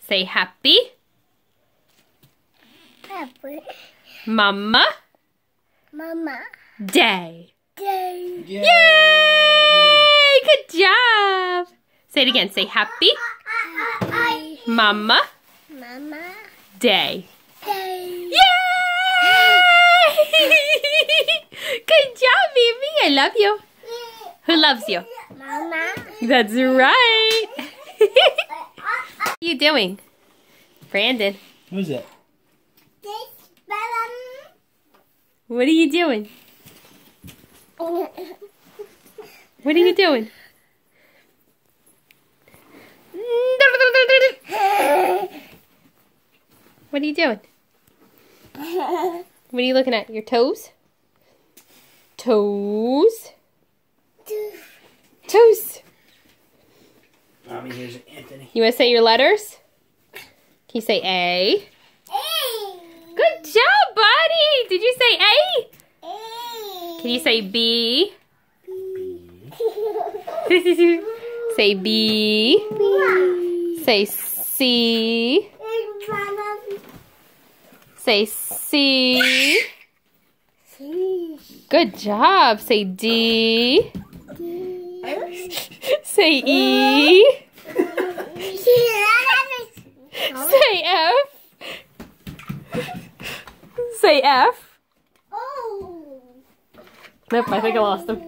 Say happy. Happy. Mama. Mama. Day. Day. Yay! Good job. Say it again. Say happy. Happy. Mama. Mama. Day. Day. Yay! Good job, baby. I love you. Who loves you? Mama. That's right. What are you doing? Brandon. Who's it? This balloon. What are you doing? What are you doing? What are you doing? What are you looking at? Your toes? Toes? Toes. Mommy, here's Anthony. You want to say your letters? Can you say A? Good job, buddy. Did you say A? Can you say B? Say B. Say C. Say C. Good job. Say D. Say E. Say F. Say F. Nope, I think I lost him.